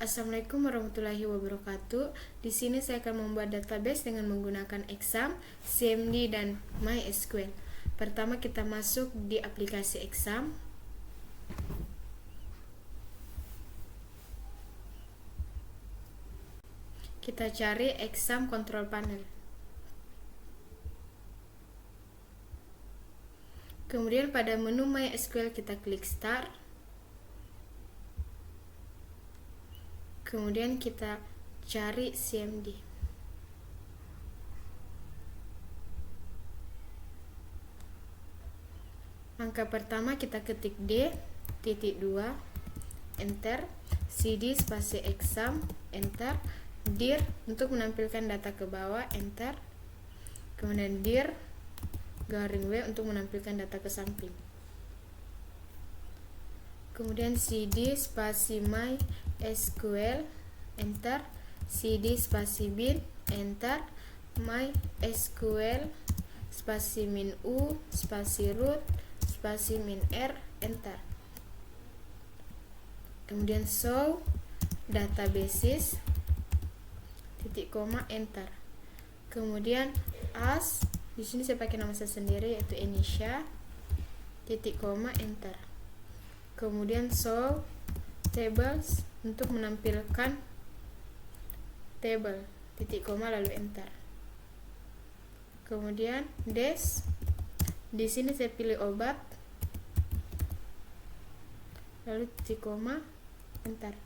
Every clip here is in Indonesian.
Assalamualaikum warahmatullahi wabarakatuh. Di sini saya akan membuat database dengan menggunakan Exam, CMD, dan MySQL. Pertama kita masuk di aplikasi Exam. Kita cari Exam Control Panel. Kemudian pada menu MySQL kita klik Start. Kemudian kita cari CMD. Angka pertama kita ketik D.2, enter, cd spasi exam, enter, dir untuk menampilkan data ke bawah, enter, kemudian dir garing W untuk menampilkan data ke samping. Kemudian cd spasi MySQL, enter, cd spasi bin, enter, MySQL spasi min u spasi root spasi min r, enter. Kemudian show databases titik koma, enter. Kemudian as, di sini saya pakai nama saya sendiri yaitu Enisha, titik koma, enter. Kemudian show tables untuk menampilkan table, titik koma lalu enter. Kemudian dash, di sini saya pilih obat, lalu titik koma, enter.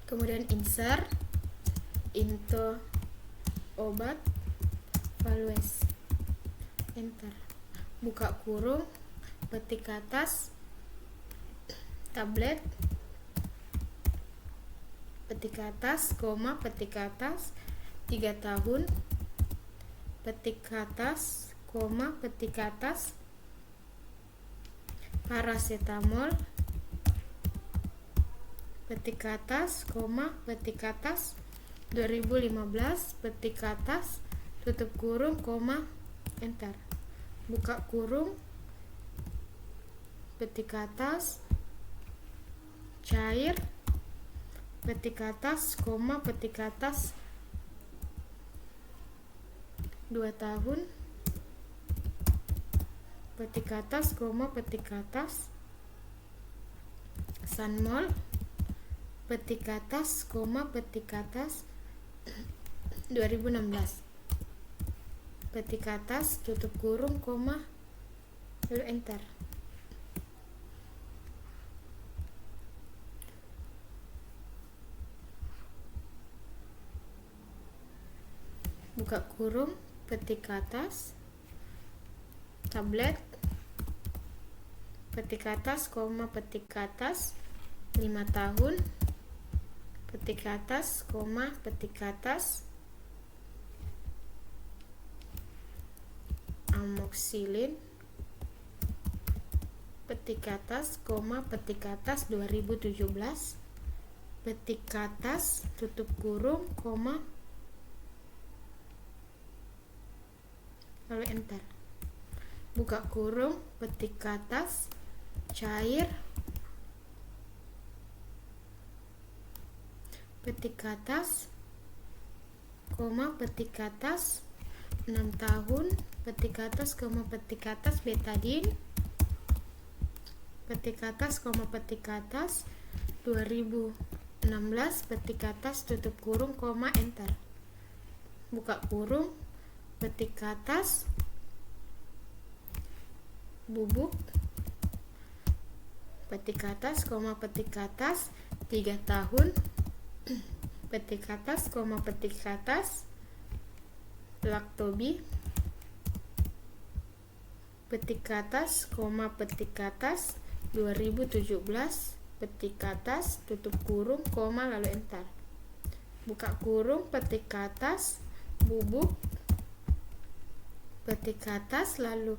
Kemudian insert into obat values, enter. Buka kurung, petik atas tablet, petik atas, koma, petik atas 3 tahun, petik atas, koma, petik atas paracetamol, petik atas, koma, petik atas 2015, petik atas, tutup kurung, koma, enter. Buka kurung, petik atas, cair, petik atas, koma, petik atas 2 tahun, petik atas, koma, petik atas Sunmol, petik atas, koma, petik atas 2016, petik atas, tutup kurung, koma, lalu enter. Buka kurung, petik atas, tablet, petik atas, koma, petik atas 5 tahun, petik atas, koma, petik atas amoxicillin, petik atas, koma, petik atas 2017, petik atas, tutup kurung, koma, lalu enter. Buka kurung, petik atas, cair, petik atas, koma, petik atas 6 tahun, petik atas, koma, petik atas betadine, petik atas, koma, petik atas 2016, petik atas, tutup kurung, koma, enter. Buka kurung, petik atas, bubuk, petik atas, koma, petik atas 3 tahun, petik atas, koma, petik atas Lactobi, petik atas, koma, petik atas 2017, petik atas, tutup kurung, koma, lalu enter. Buka kurung, petik atas, bubuk, petik atas, lalu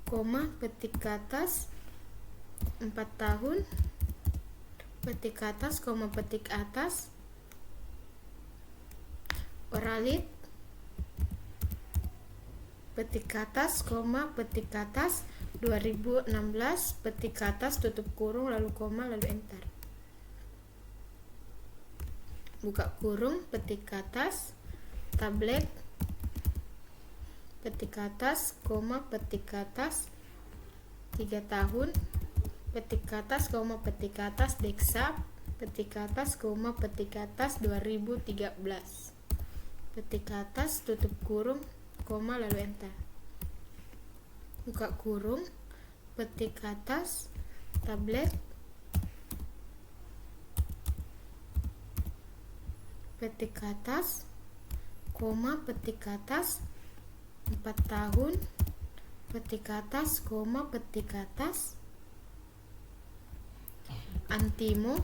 koma, petik atas 4 tahun, petik atas, koma, petik atas oralit, petik atas, koma, petik atas 2016, petik atas, tutup kurung, lalu koma, lalu enter. buka kurung, petik atas, tablet, petik atas, koma, petik atas, 3 tahun, petik atas, koma, petik atas, Deksap, petik atas, koma, petik atas, 2013, petik atas, tutup kurung, koma, lalu enter. Buka kurung, petik atas, tablet, petik atas, koma, petik atas, 4 tahun, petik atas, koma, petik atas, Antimo,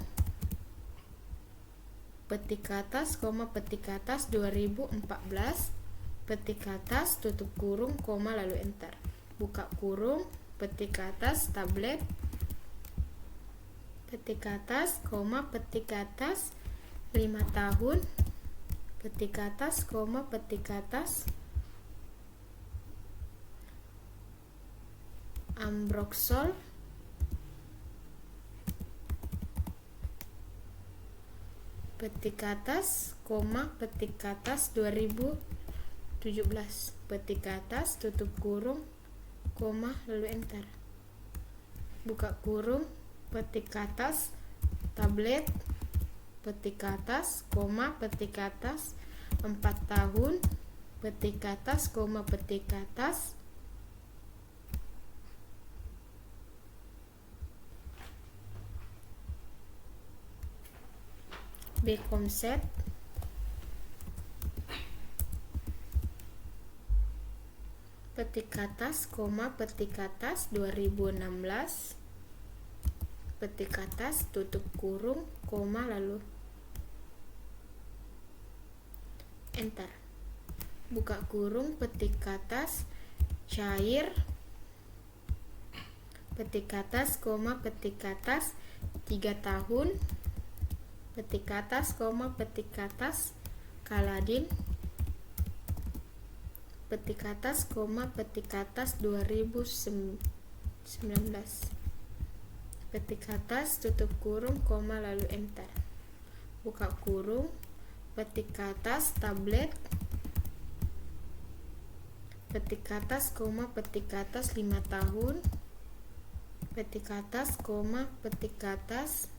petik atas, koma, petik atas, 2014, petik atas, tutup kurung, koma, lalu enter. Buka kurung, petik atas, tablet, petik atas, koma, petik atas, 5 tahun, petik atas, koma, petik atas, Ambroxol, petik atas, koma, petik atas, 2017, petik atas, tutup kurung, koma, lalu enter. Buka kurung, petik atas, tablet, petik atas, koma, petik atas, 4 tahun, petik atas, koma, petik atas, B-Komset, petik atas, koma, petik atas, 2016, petik atas, tutup kurung, koma, lalu enter. Buka kurung, petik atas, cair, petik atas, koma, petik atas, 3 tahun, petik atas, koma, petik atas, Kaladin, petik atas, koma, petik atas, 2019, petik atas, tutup kurung, koma, lalu enter. Buka kurung, petik atas, tablet, petik atas, koma, petik atas, 5 tahun, petik atas, koma, petik atas,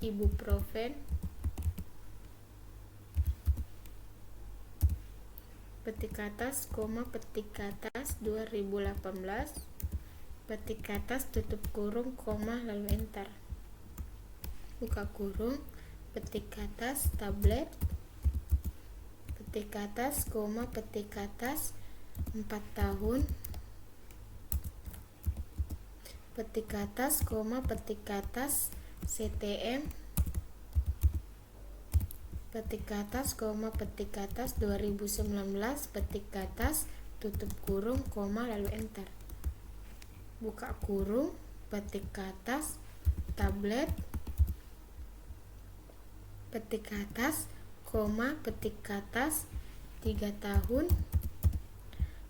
Ibuprofen, petik atas, koma, petik atas, 2018, petik atas, tutup kurung, koma, lalu enter. Buka kurung, petik atas, tablet, petik atas, koma, petik atas, 4 tahun, petik atas, koma, petik atas, CTM, petik atas, koma, petik atas, 2019, petik atas, tutup kurung, koma, lalu enter. Buka kurung, petik atas, tablet, petik atas, koma, petik atas, 3 tahun,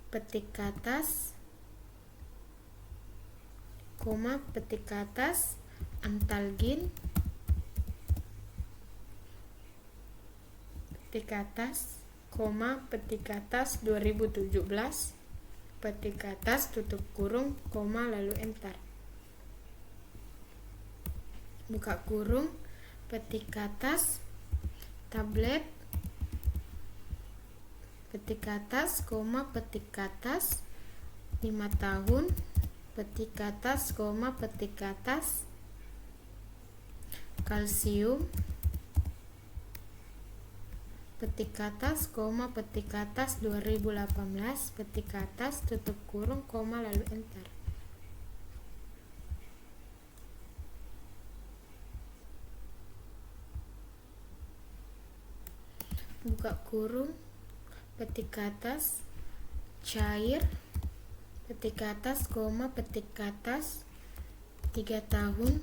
petik atas, koma, petik atas, Antalgin, petik atas, koma, petik atas, 2017, petik atas, tutup kurung, koma, lalu enter. Buka kurung, petik atas, tablet, petik atas, koma, petik atas, 5 tahun, petik atas, koma, petik atas, kalsium, petik atas, koma, petik atas, 2018, petik atas, tutup kurung, koma, lalu enter. Buka kurung, petik atas, cair, petik atas, koma, petik atas, 3 tahun,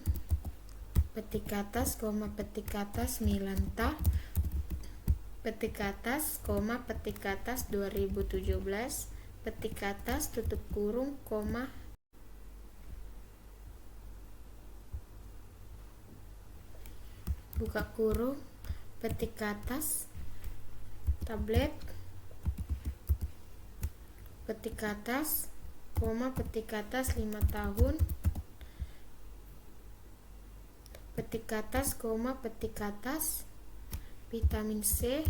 petik atas, koma, petik atas, Milanta, petik atas, koma, petik atas, 2017, petik atas, tutup kurung, koma, buka kurung, petik ke atas, tablet, petik ke atas, koma, petik ke atas 5 tahun, petik ke atas, koma, petik ke atas, vitamin C,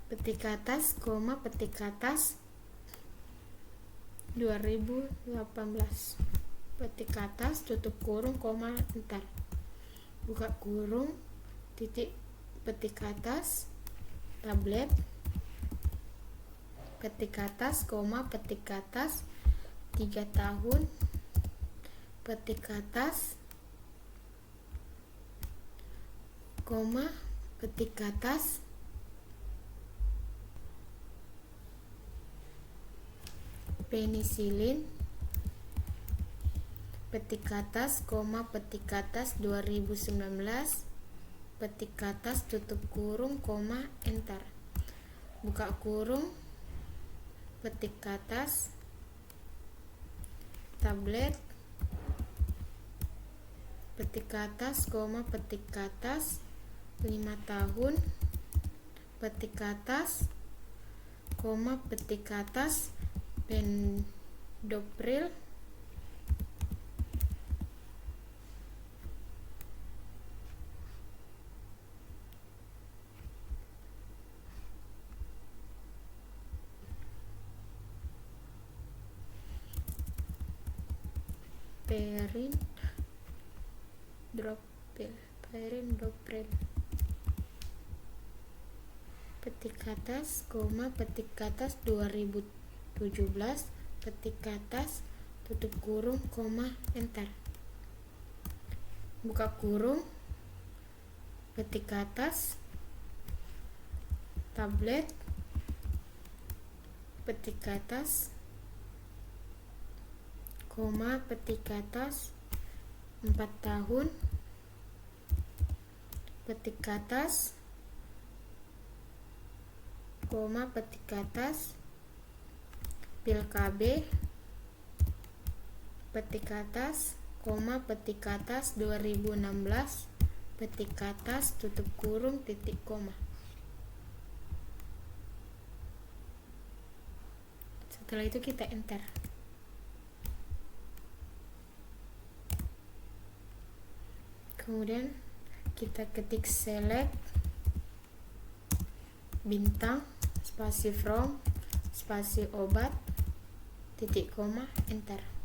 petik ke atas, koma, petik ke atas 2018, petik ke atas, tutup kurung, koma, entar, buka kurung, titik, petik ke atas, tablet, petik ke atas, koma, petik ke atas 3 tahun, petik ke atas, koma, petik ke atas, penisilin, petik ke atas, koma, petik ke atas 2019, petik ke atas, tutup kurung, koma, enter, buka kurung, petik ke atas, tablet, petik ke atas, koma, petik ke atas 5 tahun, petik ke atas, koma, petik ke atas, pendopril, perindopril, petik ke atas, koma, petik ke atas 2017, petik ke atas, tutup kurung, koma, enter, buka kurung, petik ke atas, tablet, petik ke atas, koma, petik ke atas 4 tahun, petik ke atas, koma, petik ke atas, pil KB, petik ke atas, koma, petik ke atas 2016, petik ke atas, tutup kurung, titik, koma. Setelah itu kita enter. Kemudian kita ketik select, bintang, spasi from, spasi obat, titik, koma, enter.